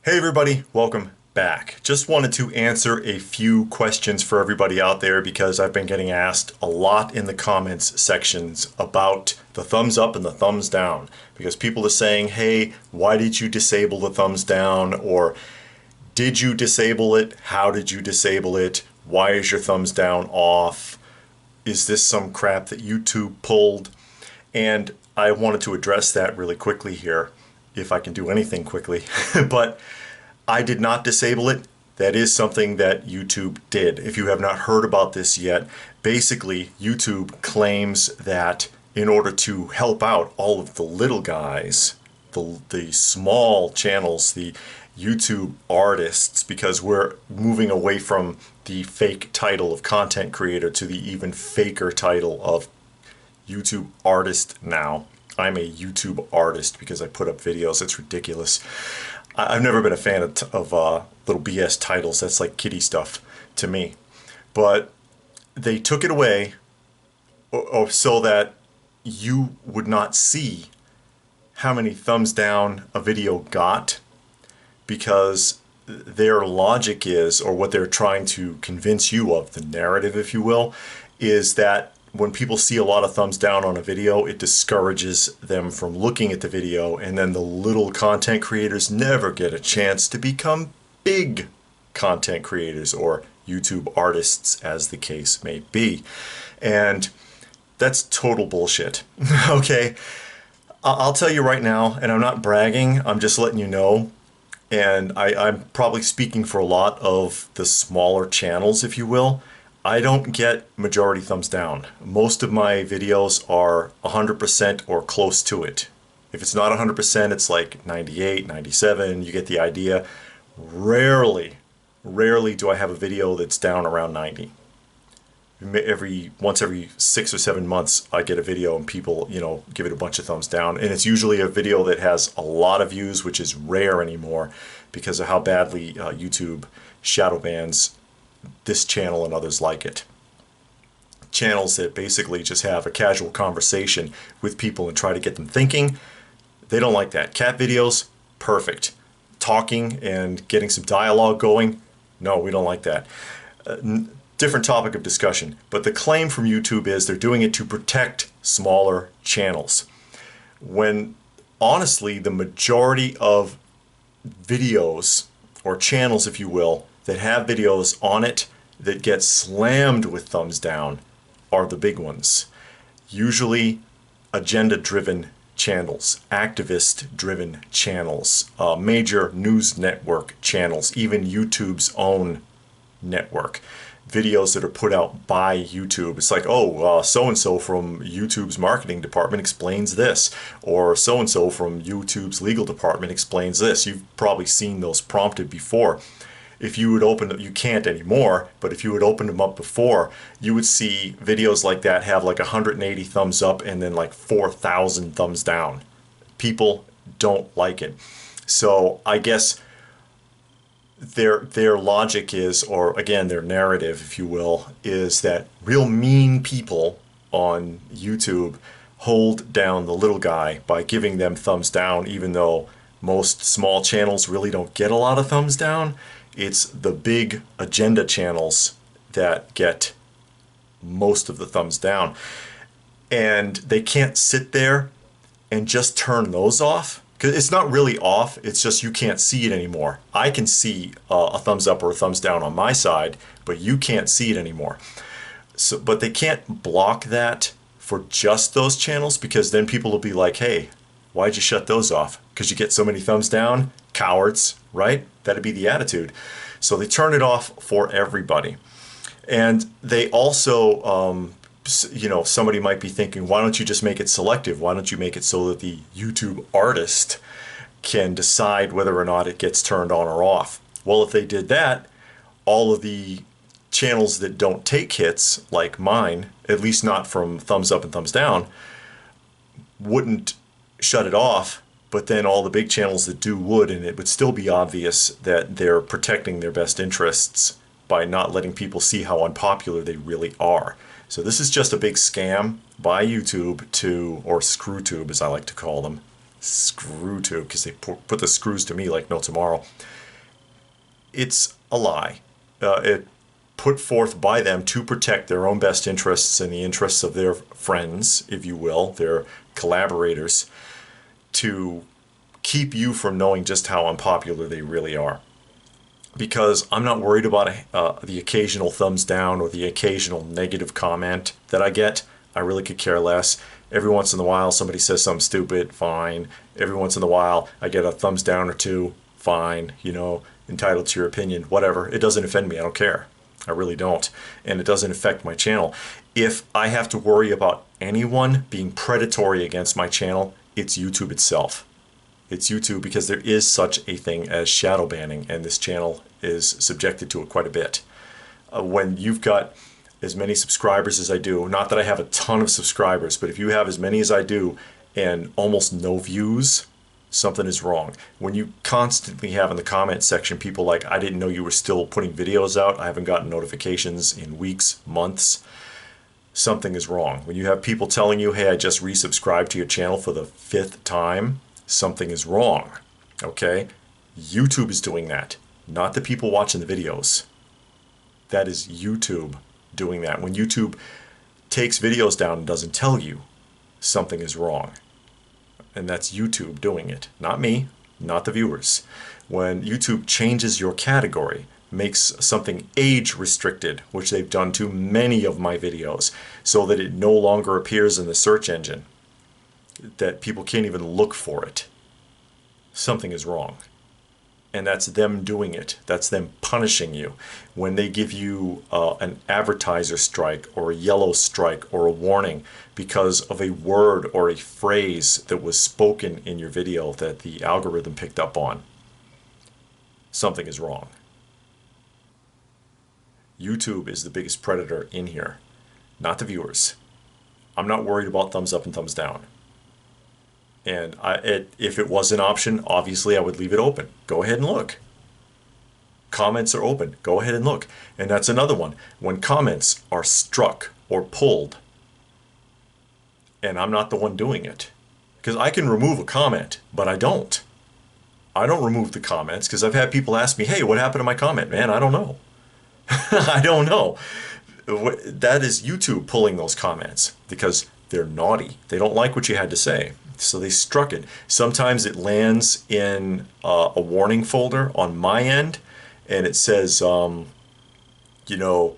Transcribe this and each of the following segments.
Hey everybody, welcome back. Just wanted to answer a few questions for everybody out there because I've been getting asked a lot in the comments sections about the thumbs up and the thumbs down. Because people are saying, hey, why did you disable the thumbs down? Or did you disable it? How did you disable it? Why is your thumbs down off? Is this some crap that YouTube pulled? And I wanted to address that really quickly here, if I can do anything quickly. But I did not disable it. That is something that YouTube did. If you have not heard about this yet, basically YouTube claims that in order to help out all of the little guys, the small channels, the YouTube artists, because we're moving away from the fake title of content creator to the even faker title of YouTube artist now. I'm a YouTube artist because I put up videos. It's ridiculous. I've never been a fan of little BS titles. That's like kiddie stuff to me. But they took it away so that you would not see how many thumbs down a video got, because their logic is, or what they're trying to convince you of, the narrative, if you will, is that when people see a lot of thumbs down on a video, it discourages them from looking at the video, and then the little content creators never get a chance to become big content creators or YouTube artists, as the case may be. And that's total bullshit. Okay? I'll tell you right now, and I'm not bragging, I'm just letting you know, and I'm probably speaking for a lot of the smaller channels, if you will. I don't get majority thumbs down. Most of my videos are 100% or close to it. If it's not 100%, it's like 98, 97, you get the idea. Rarely do I have a video that's down around 90. Once every 6 or 7 months, I get a video and people, give it a bunch of thumbs down. And it's usually a video that has a lot of views, which is rare anymore because of how badly YouTube shadow bans this channel and others like it. Channels that basically just have a casual conversation with people and try to get them thinking, they don't like that. Cat videos, perfect. Talking and getting some dialogue going, no, we don't like that. Different topic of discussion, but the claim from YouTube is they're doing it to protect smaller channels. When honestly, the majority of videos, or channels if you will, that have videos on it that get slammed with thumbs down are the big ones. Usually agenda-driven channels, activist-driven channels, major news network channels, even YouTube's own network. Videos that are put out by YouTube. It's like, oh, so-and-so from YouTube's marketing department explains this, or so-and-so from YouTube's legal department explains this. You've probably seen those prompted before. If you would open them, you can't anymore, but if you would open them up before, you would see videos like that have like 180 thumbs up and then like 4,000 thumbs down. People don't like it. So I guess their logic is, or again, their narrative, if you will, is that real mean people on YouTube hold down the little guy by giving them thumbs down, even though most small channels really don't get a lot of thumbs down. It's the big agenda channels that get most of the thumbs down. And they can't sit there and just turn those off. Because it's not really off, it's just you can't see it anymore. I can see a thumbs up or a thumbs down on my side, but you can't see it anymore. So, but they can't block that for just those channels, because then people will be like, hey, why'd you shut those off? Because you get so many thumbs down? Cowards, right? That'd be the attitude. So they turn it off for everybody. And they also, somebody might be thinking, why don't you just make it selective? Why don't you make it so that the YouTube artist can decide whether or not it gets turned on or off? Well, if they did that, all of the channels that don't take hits, like mine, at least not from thumbs up and thumbs down, wouldn't shut it off. But then all the big channels that do would, and it would still be obvious that they're protecting their best interests by not letting people see how unpopular they really are. So this is just a big scam by YouTube or ScrewTube, as I like to call them, ScrewTube, because they put the screws to me like no tomorrow. It's a lie. It put forth by them to protect their own best interests and the interests of their friends, if you will, their collaborators, to keep you from knowing just how unpopular they really are. Because I'm not worried about the occasional thumbs down or the occasional negative comment that I get. I really could care less. Every once in a while somebody says something stupid, fine. Every once in a while I get a thumbs down or two, fine. You know, entitled to your opinion, whatever. It doesn't offend me, I don't care. I really don't. And it doesn't affect my channel. If I have to worry about anyone being predatory against my channel, it's YouTube itself. It's YouTube, because there is such a thing as shadow banning, and this channel is subjected to it quite a bit. When you've got as many subscribers as I do, not that I have a ton of subscribers, but if you have as many as I do and almost no views, something is wrong. When you constantly have in the comment section people like, I didn't know you were still putting videos out, I haven't gotten notifications in weeks, months, something is wrong. When you have people telling you, hey, I just resubscribed to your channel for the 5th time, something is wrong. Okay? YouTube is doing that, not the people watching the videos. That is YouTube doing that. When YouTube takes videos down and doesn't tell you, something is wrong. And that's YouTube doing it, not me, not the viewers. When YouTube changes your category, makes something age restricted, which they've done to many of my videos, so that it no longer appears in the search engine, that people can't even look for it, something is wrong. And that's them doing it. That's them punishing you. When they give you an advertiser strike or a yellow strike or a warning because of a word or a phrase that was spoken in your video that the algorithm picked up on, something is wrong. YouTube is the biggest predator in here, not the viewers. I'm not worried about thumbs up and thumbs down. And if it was an option, obviously I would leave it open. Go ahead and look. Comments are open. Go ahead and look. And that's another one. When comments are struck or pulled, and I'm not the one doing it, because I can remove a comment, but I don't. I don't remove the comments, because I've had people ask me, hey, what happened to my comment? Man, I don't know. I don't know. That is YouTube pulling those comments because they're naughty. They don't like what you had to say. So they struck it. Sometimes it lands in a warning folder on my end, and it says, you know,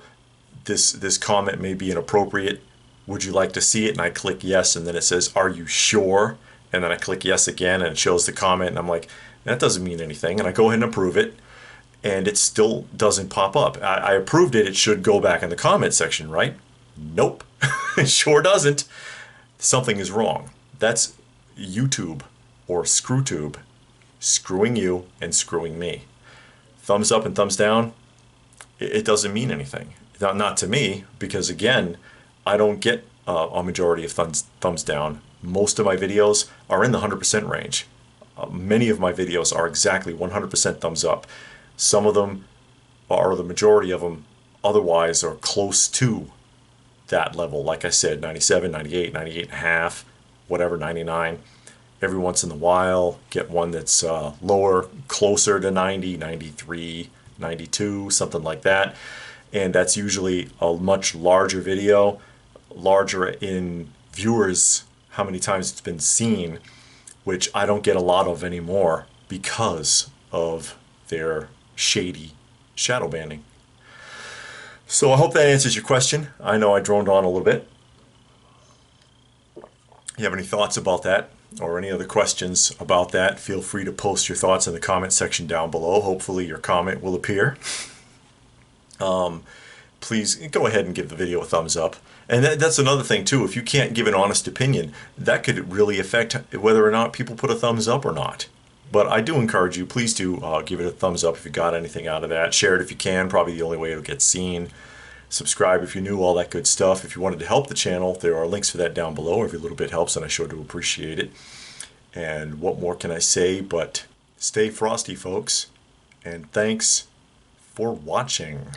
this comment may be inappropriate. Would you like to see it? And I click yes, and then it says, are you sure? And then I click yes again, and it shows the comment, and I'm like, that doesn't mean anything. And I go ahead and approve it, and it still doesn't pop up. I approved it. It should go back in the comment section, right? Nope. It sure doesn't. Something is wrong. That's YouTube or ScrewTube screwing you and screwing me. Thumbs up and thumbs down, it doesn't mean anything. Not to me, because again, I don't get a majority of thumbs down. Most of my videos are in the 100% range. Many of my videos are exactly 100% thumbs up. Some of them, or the majority of them, otherwise are close to that level. Like I said, 97, 98, 98 and a half, whatever, 99. Every once in a while, get one that's lower, closer to 90, 93, 92, something like that. And that's usually a much larger video, larger in viewers, how many times it's been seen, which I don't get a lot of anymore because of their shady shadow banning. So I hope that answers your question. I know I droned on a little bit. You have any thoughts about that or any other questions about that, feel free to post your thoughts in the comment section down below. Hopefully your comment will appear. Please go ahead and give the video a thumbs up. And that's another thing too. If you can't give an honest opinion, that could really affect whether or not people put a thumbs up or not. But I do encourage you, please do give it a thumbs up if you got anything out of that. Share it if you can, probably the only way it'll get seen. Subscribe if you're new, all that good stuff. If you wanted to help the channel, there are links for that down below. Every little bit helps, and I sure do appreciate it. And what more can I say but stay frosty, folks. And thanks for watching.